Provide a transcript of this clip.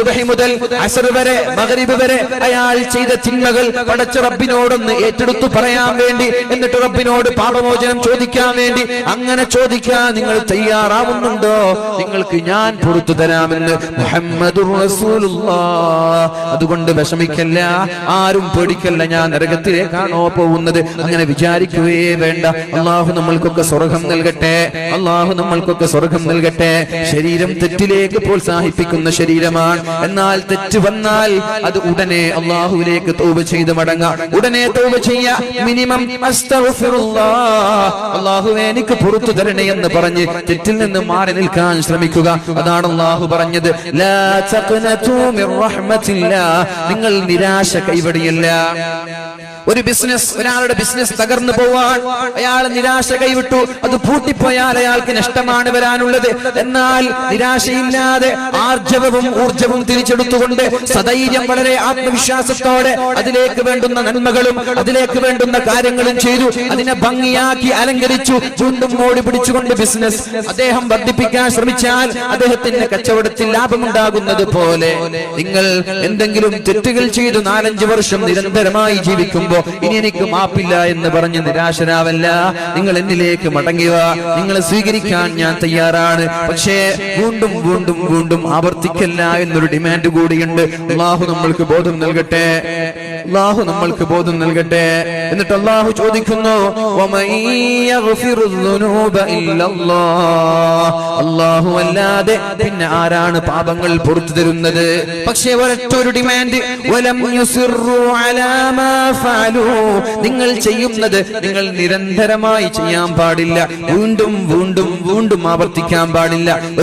സുബ്ഹി മുതൽ അസ്ർ വരെ മഗ്രിബ് വരെ അയാൾ ചെയ്ത തിന്മകൾ പടച്ച റബ്ബിനോടൊന്ന് ഏറ്റെടുത്തു പറയാൻ വേണ്ടി, എന്നിട്ട് റബ്ബിനോട് പാപമോചനം ചോദിക്കാൻ വേണ്ടി അങ്ങനെ ചോദിക്കാൻ നിങ്ങൾ തയ്യാറാവുന്നുണ്ടോ? നിങ്ങൾക്ക് ഞാൻ പുറത്തു തരാമെന്ന് മുഹമ്മദുർ റസൂലുള്ളാഹ്. അതുകൊണ്ട് വിഷമിക്കല്ല, ആരും പേടിക്കല്ല, ഞാൻ നരകത്തിലേക്കാണോ പോകുന്നത് അങ്ങനെ വിചാരിക്കുകയേ വേണ്ട. അള്ളാഹു നമ്മൾക്കൊക്കെ സ്വർഗം നൽകട്ടെ, അള്ളാഹു നമ്മൾക്കൊക്കെ സ്വർഗം നൽകട്ടെ. ശരീരം തെറ്റിലേക്ക് പ്രോത്സാഹിപ്പിക്കുന്ന ശരീരമാണ്. എന്നാൽ തെറ്റ് വന്നാൽ അത് ഉടനെ അള്ളാഹുവിലേക്ക് തൗബ ചെയ്ത് മടങ്ങാം. ഉടനെ തൗബ ചെയ്യാ. മിനിമം അസ്തഗ്ഫിറുല്ലാഹ്, അള്ളാഹുവേ എനിക്ക് പുറത്തു തരണേ എന്ന് പറഞ്ഞ് തെറ്റിൽ നിന്ന് മാറി നിൽക്കാൻ ശ്രമിക്കുക. അതാണ് അള്ളാഹു പറഞ്ഞത്, ലാ തഖ്നതു മിർ റഹ്മത്തില്ലാഹ്, നിങ്ങൾ നിരാശ കൈവടിയല്ല. ഒരു ബിസിനസ്, ഒരാളുടെ ബിസിനസ് തകർന്നു പോവാൻ അയാൾ നിരാശ കൈവിട്ടു, അത് പൂട്ടിപ്പോയാൽ അയാൾക്ക് നഷ്ടമാണ് വരാനുള്ളത്. എന്നാൽ നിരാശയില്ലാതെ ആർജവവും ഊർജവും തിരിച്ചെടുത്തുകൊണ്ട് സധൈര്യം വളരെ ആത്മവിശ്വാസത്തോടെ അതിലേക്ക് വേണ്ടുന്ന നന്മകളും അതിലേക്ക് വേണ്ടുന്ന കാര്യങ്ങളും ചെയ്തു, അതിനെ ഭംഗിയാക്കി അലങ്കരിച്ചു, വീണ്ടും മോടി പിടിച്ചുകൊണ്ട് ബിസിനസ് അദ്ദേഹം വർദ്ധിപ്പിക്കാൻ ശ്രമിച്ചാൽ അദ്ദേഹത്തിന്റെ കച്ചവടത്തിൽ ലാഭമുണ്ടാകുന്നത് പോലെ നിങ്ങൾ എന്തെങ്കിലും തെറ്റുകൾ ചെയ്തു 4-5 വർഷം നിരന്തരമായി ജീവിക്കുമ്പോൾ ഇനി എനിക്ക് മാപ്പില്ല എന്ന് പറഞ്ഞ് നിരാശരാവല്ല. നിങ്ങൾ എന്നിലേക്ക് മടങ്ങുക, നിങ്ങളെ സ്വീകരിക്കാൻ ഞാൻ തയ്യാറാണ്, പക്ഷേ വീണ്ടും വീണ്ടും വീണ്ടും ആവർത്തിക്കല്ല എന്നൊരു ഡിമാൻഡ് കൂടിയുണ്ട്. അള്ളാഹു നമ്മൾക്ക് ബോധം നൽകട്ടെ, അള്ളാഹു നമ്മൾക്ക് ബോധം നൽകട്ടെ. എന്നിട്ട് അള്ളാഹു ചോദിക്കുന്നു, അള്ളാഹു അല്ലാതെ പിന്നെ ആരാണ് പാപങ്ങൾ പുറത്തു തരുന്നത്? പക്ഷേ ഒരൊറ്റൊരു ഡിമാൻഡ്, നിങ്ങൾ ചെയ്യുന്നത് നിങ്ങൾ നിരന്തരമായി ചെയ്യാൻ പാടില്ല, വീണ്ടും വീണ്ടും വീണ്ടും ആവർത്തിക്കാൻ പാടില്ല.